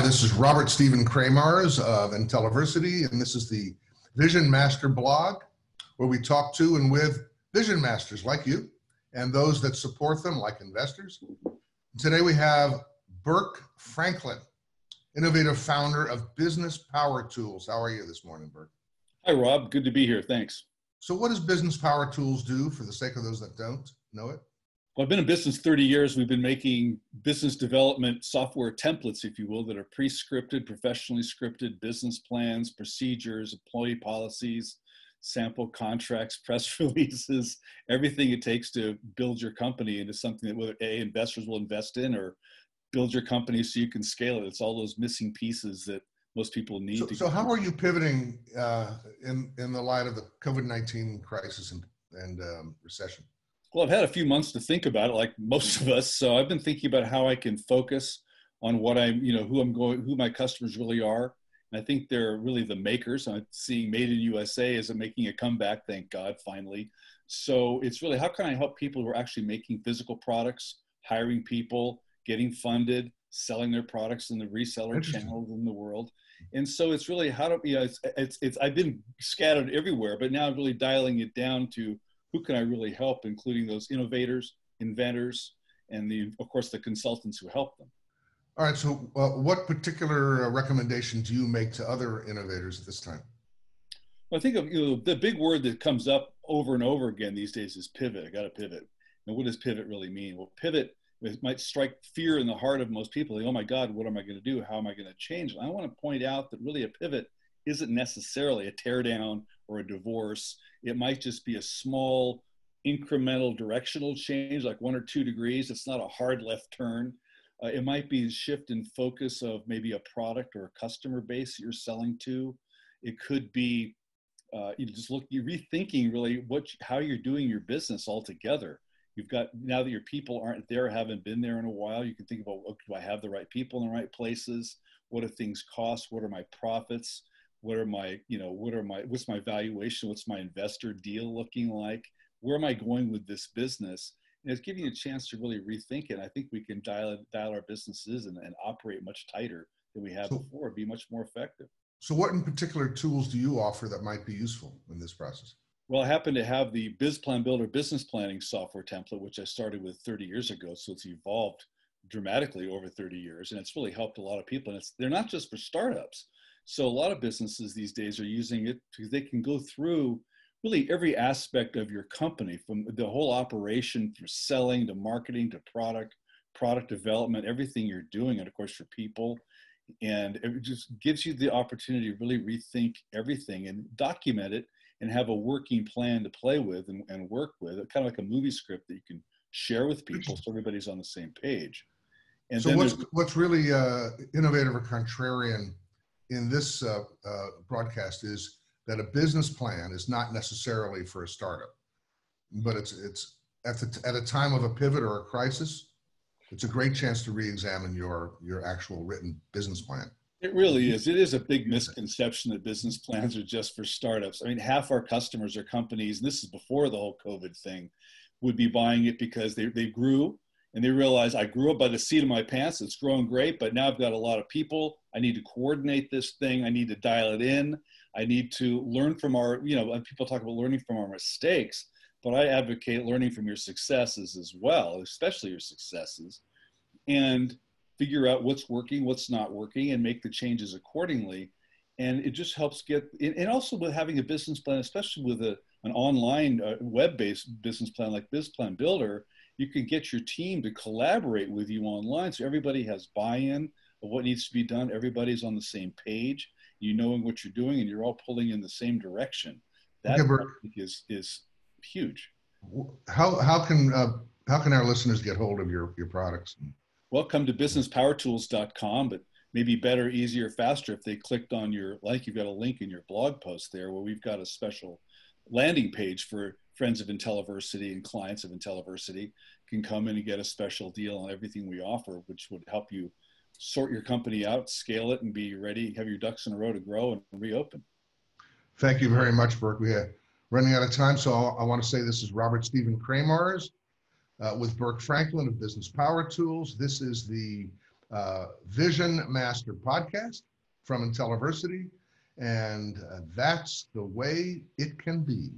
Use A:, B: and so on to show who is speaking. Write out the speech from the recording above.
A: this is Robert Stephen Kramars of Intelliversity, and this is the Vision Master blog, where we talk to and with Vision Masters like you and those that support them like investors. Today we have Burke Franklin, innovative founder of Business Power Tools. How are you this morning, Burke?
B: Hi, Rob. Good to be here. Thanks.
A: So what does Business Power Tools do, for the sake of those that don't know it?
B: Well, I've been in business 30 years. We've been making business development software templates, if you will, that are pre-scripted, professionally scripted business plans, procedures, employee policies, sample contracts, press releases, everything it takes to build your company into something that whether investors will invest in or build your company so you can scale it. It's all those missing pieces that most people need.
A: So how are you pivoting in the light of the COVID-19 crisis and recession?
B: Well, I've had a few months to think about it, like most of us. So I've been thinking about how I can focus on what who my customers really are. And I think they're really the makers. I'm seeing Made in USA as making a comeback, thank God, finally. So it's really, how can I help people who are actually making physical products, hiring people, getting funded, selling their products in the reseller channels in the world. And so it's really how to, I've been scattered everywhere, but now I'm really dialing it down to who can I really help, including those innovators, inventors, and of course, the consultants who help them.
A: All right, so what particular recommendation do you make to other innovators at this time?
B: Well, I think the big word that comes up over and over again these days is pivot. I got to pivot. And what does pivot really mean? Well, pivot, it might strike fear in the heart of most people. Like, oh my God, what am I going to do? How am I going to change? And I want to point out that really a pivot isn't necessarily a tear down or a divorce. It might just be a small incremental directional change, like 1 or 2 degrees. It's not a hard left turn. It might be a shift in focus of maybe a product or a customer base you're selling to. It could be you're rethinking really how you're doing your business altogether. You've got, now that your people aren't there, haven't been there in a while, you can think about, do I have the right people in the right places? What do things cost? What are my profits? What's my valuation? What's my investor deal looking like? Where am I going with this business? And it's giving you a chance to really rethink it. I think we can dial our businesses and operate much tighter than we have before, be much more effective.
A: So what in particular tools do you offer that might be useful in this process?
B: Well, I happen to have the BizPlan Builder business planning software template, which I started with 30 years ago. So it's evolved dramatically over 30 years, and it's really helped a lot of people. And they're not just for startups. So a lot of businesses these days are using it because they can go through really every aspect of your company, from the whole operation, from selling to marketing to product development, everything you're doing, and of course for people. And it just gives you the opportunity to really rethink everything and document it and have a working plan to play with and work with, kind of like a movie script that you can share with people so everybody's on the same page. And
A: so what's really innovative or contrarian in this broadcast is that a business plan is not necessarily for a startup, but it's at a time of a pivot or a crisis, it's a great chance to re-examine your actual written business plan.
B: It really is. It is a big misconception that business plans are just for startups. I mean, half our customers are companies, and this is before the whole COVID thing, would be buying it because they grew and they realize, I grew up by the seat of my pants. It's growing great, but now I've got a lot of people. I need to coordinate this thing. I need to dial it in. I need to learn from people talk about learning from our mistakes, but I advocate learning from your successes as well, especially your successes, and figure out what's working, what's not working, and make the changes accordingly. And it just helps and also with having a business plan, especially with an online web-based business plan like BizPlan Builder, you can get your team to collaborate with you online. So everybody has buy-in of what needs to be done. Everybody's on the same page, knowing what you're doing, and you're all pulling in the same direction. That I think is huge.
A: How can our listeners get hold of your products?
B: Well, come to businesspowertools.com, but maybe better, easier, faster if they clicked on you've got a link in your blog post there where we've got a special landing page for friends of Intelliversity and clients of Intelliversity can come in and get a special deal on everything we offer, which would help you sort your company out, scale it, and be ready, have your ducks in a row to grow and reopen.
A: Thank you very much, Burke. We're running out of time, so I want to say this is Robert Stephen Kramars with Burke Franklin of Business Power Tools. This is the Vision Master podcast from Intelliversity. And that's the way it can be.